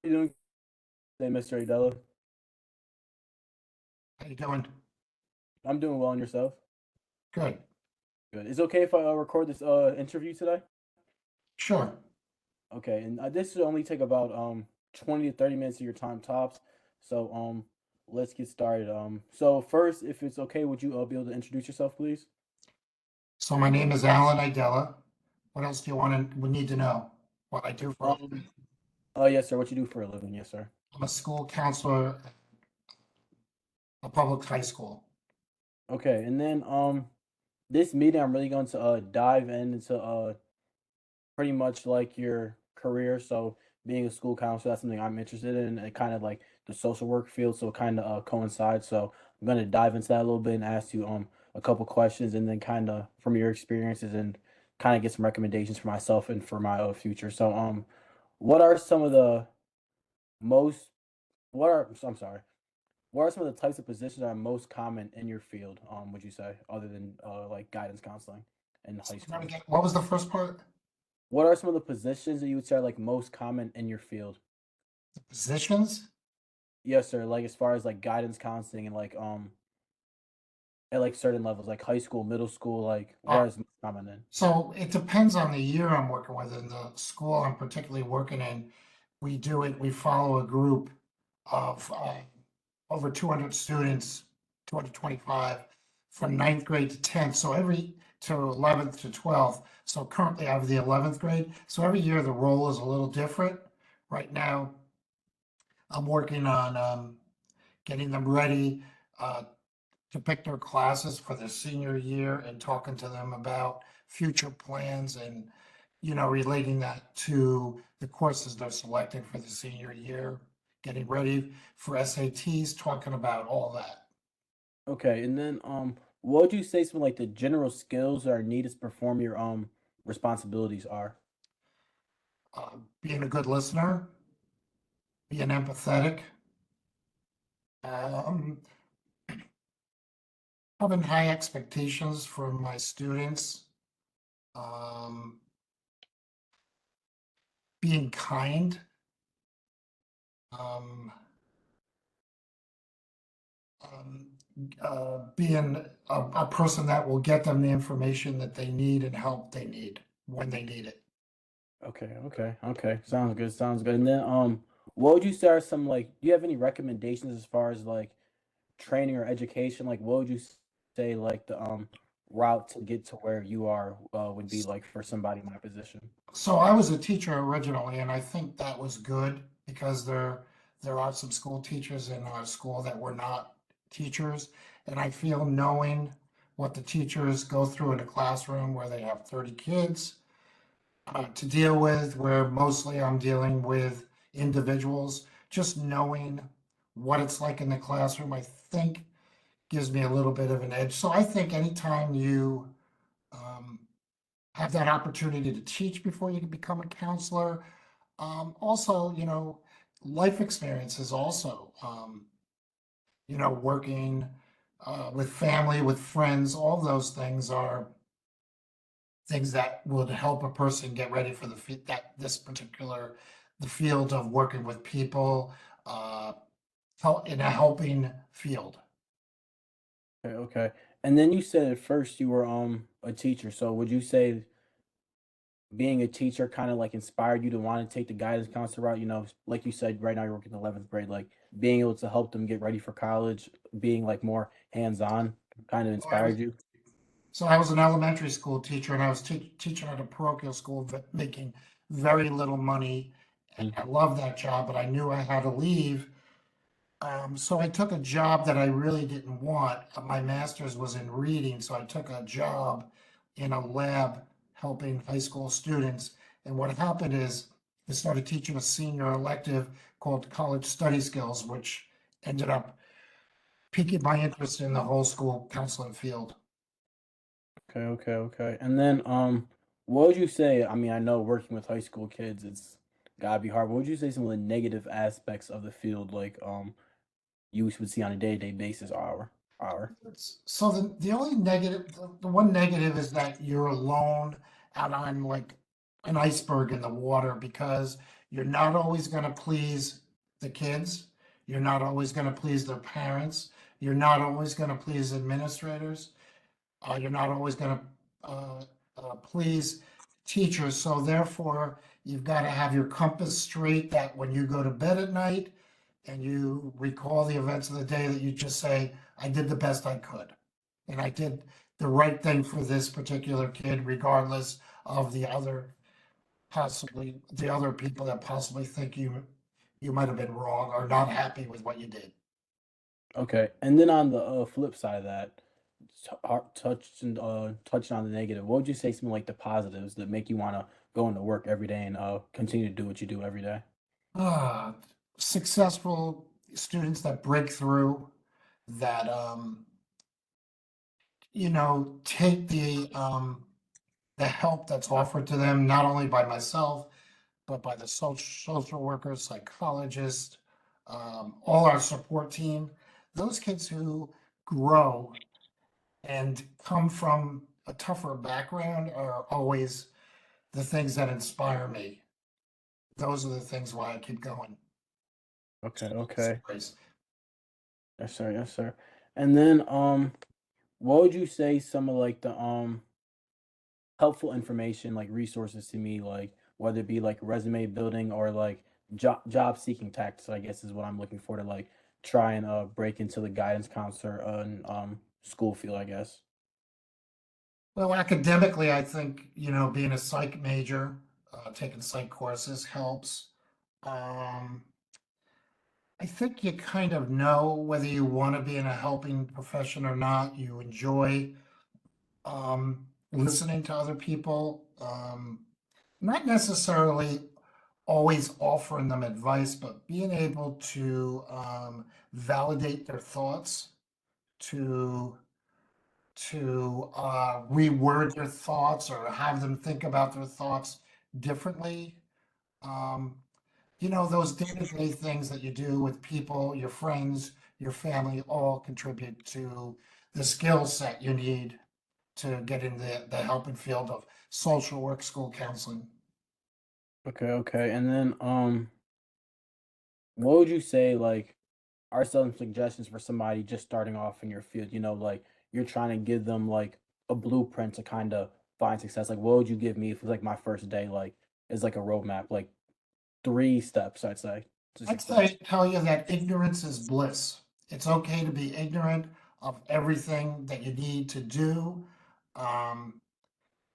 you doing today, Mr. Adela? How you doing? I'm doing well, and yourself? Good. Good. Is it okay if I record this interview today? Sure. Okay, and this should only take about 20 to 30 minutes of your time tops. So let's get started. So first, if it's okay, would you be able to introduce yourself, please? So my name is Alan Idella. What else do you want to we need to know? What I do for a Um, living? yes, sir. What you do for a living? Yes, sir. I'm a school counselor at a public high school. Okay, and then this meeting, I'm really going to dive into pretty much like your career. So being a school counselor, that's something I'm interested in, and kind of like the social work field. So it kind of coincides. So I'm gonna dive into that a little bit and ask you a couple questions, and then kind of from your experiences and kind of get some recommendations for myself and for my future. So what are some of the most what are I'm sorry. What are some of the types of positions that are most common in your field? Would you say, other than like guidance counseling in So high let schools? what was the first part? What are some of the positions that you would say are like most common in your field? The positions? Yes, sir. Like as far as like guidance counseling and like at like certain levels, like high school, middle school, like Uh, what is most common in? so it depends on the year I'm working with. In the school I'm particularly working in, we follow a group of over 200 students, 225 from ninth grade to 10th. So every to 11th to 12th. So currently I have the 11th grade. So every year the role is a little different. Right now I'm working on getting them ready uh, to pick their classes for their senior year and talking to them about future plans and relating that to the courses they're selecting for the senior year, getting ready for SATs, talking about all that. Okay, and then what would you say some like the general skills that are needed to perform your responsibilities are? Being a good listener, being empathetic, um, having high expectations for my students, um, being kind, um, um, being a person that will get them the information that they need and help they need when they need it. Okay, okay, okay. Sounds good. Sounds good. And then what would you say are some like do you have any recommendations as far as like training or education? Like what would you say like the route to get to where you are would be like for somebody in my position? So I was a teacher originally, and I think that was good because there are some school teachers in our school that were not teachers, and I feel knowing what the teachers go through in a classroom where they have 30 kids to deal with, where mostly I'm dealing with individuals, just knowing what it's like in the classroom, I think gives me a little bit of an edge. So I think anytime you um, have that opportunity to teach before you can become a counselor. Also, life experiences also, working with family, with friends, all those things are things that would help a person get ready for that this particular the field of working with people uh, in a helping field. Okay, okay. And then you said at first you were a teacher. So would you say being a teacher kind of like inspired you to want to take the guidance counselor route? You know, like you said, right now you're working 11th grade, like being able to help them get ready for college, being like more hands on, kind of So I was inspired you. So I was an elementary school teacher, and I was teaching at a parochial school, making very little money. Mm. I loved that job, but I knew I had to leave. So I took a job that I really didn't want. My master's was in reading, so I took a job in a lab helping high school students. And what happened is I started teaching a senior elective called college study skills, which ended up piquing my interest in the whole school counseling field. Okay, okay, okay. And then what would you say? I mean, I know working with high school kids, it's gotta be hard. What would you say some of the negative aspects of the field, like you would see on a day-to-day basis are? So the only negative, the one negative is that you're alone out on like an iceberg in the water because you're not always going to please the kids. You're not always going to please their parents. You're not always going to please administrators. You're not always going to please teachers. So therefore, you've got to have your compass straight that when you go to bed at night and you recall the events of the day that you just say, I did the best I could. And I did the right thing for this particular kid, regardless of the other people that possibly think you might have been wrong or not happy with what you did. Okay, and then on the flip side of that, touching on the negative, what would you say some like the positives that make you want to go into work every day and continue to do what you do every day? Uh, Successful students that break through, that take the help that's offered to them, not only by myself, but by the social workers, psychologists, all our support team. Those kids who grow and come from a tougher background are always the things that inspire me. Those are the things why I keep going. Okay, okay. Stories. Yes, sir, yes, sir. And then what would you say some of like the helpful information, like resources to me, like whether it be like resume building or like job seeking tactics, I guess is what I'm looking for to like try and break into the guidance counselor and school field, I guess. Well, academically, I think, being a psych major, taking psych courses helps. Um, I think you kind of know whether you want to be in a helping profession or not. You enjoy listening to other people, not necessarily always offering them advice, but being able to validate their thoughts, to reword their thoughts or have them think about their thoughts differently. Um, those day-to-day things that you do with people, your friends, your family, all contribute to the skill set you need to get in the helping field of social work, school counseling. Okay, okay. And then what would you say like are some suggestions for somebody just starting off in your field? You know, like you're trying to give them like a blueprint to kind of find success. Like what would you give me if it was like my first day, like is like a roadmap, like 3 steps, I'd say, to I'd success. say tell you that ignorance is bliss. It's okay to be ignorant of everything that you need to do. Um,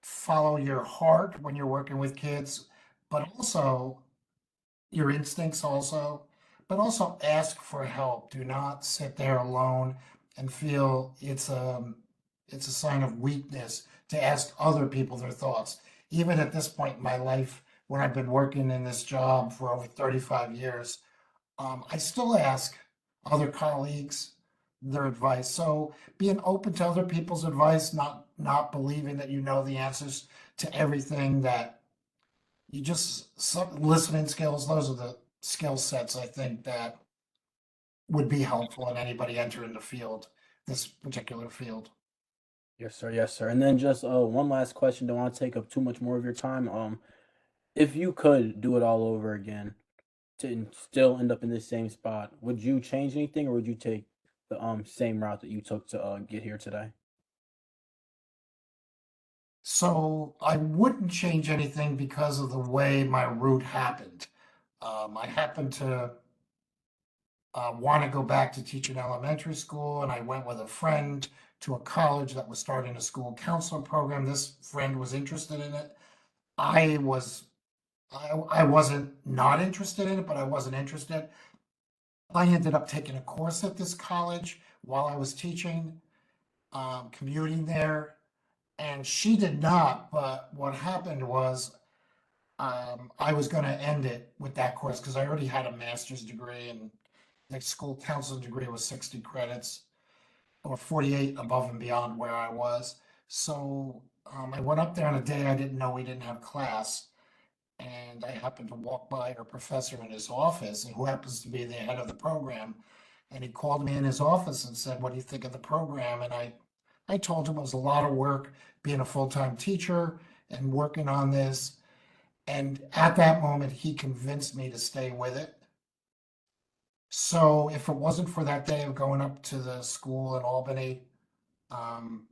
Follow your heart when you're working with kids, but also your instincts also, but also ask for help. Do not sit there alone and feel it's a sign of weakness to ask other people their thoughts. Even at this point in my life, when I've been working in this job for over 35 years, I still ask other colleagues their advice. So being open to other people's advice, not believing that you know the answers to everything, that you just some listening skills. Those are the skill sets I think that would be helpful in anybody entering the field, this particular field. Yes, sir. Yes, sir. And then just one last question. Don't want to take up too much more of your time. If you could do it all over again to still end up in this same spot, would you change anything or would you take the same route that you took to get here today? So I wouldn't change anything because of the way my route happened. I happened to want to go back to teaching elementary school, and I went with a friend to a college that was starting a school counselor program. This friend was interested in it. I was I wasn't not interested in it, but I wasn't interested. I ended up taking a course at this college while I was teaching, commuting there, and she did not. But what happened was I was going to end it with that course because I already had a master's degree, and the school counseling degree was 60 credits or 48 above and beyond where I was. So I went up there on a day I didn't know we didn't have class, and I happened to walk by her professor in his office, who happens to be the head of the program. And he called me in his office and said, "What do you think of the program?" And I told him it was a lot of work being a full time teacher and working on this. And at that moment, he convinced me to stay with it. So if it wasn't for that day of going up to the school in Albany, um,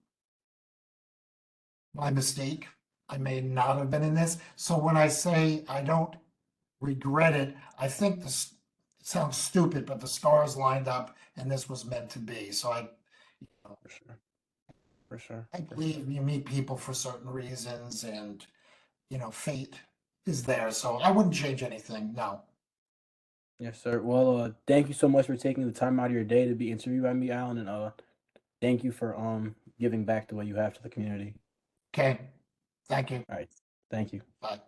my mistake, I may not have been in this. So when I say I don't regret it, I think this it sounds stupid, but the stars lined up and this was meant to be. So For sure. For sure. I For sure. believe you meet people for certain reasons and, fate is there. So I wouldn't change anything. No. Yes, sir. Well, thank you so much for taking the time out of your day to be interviewed by me, Alan, and thank you for giving back the way you have to the community. Okay. Thank you. All right. Thank you. Bye.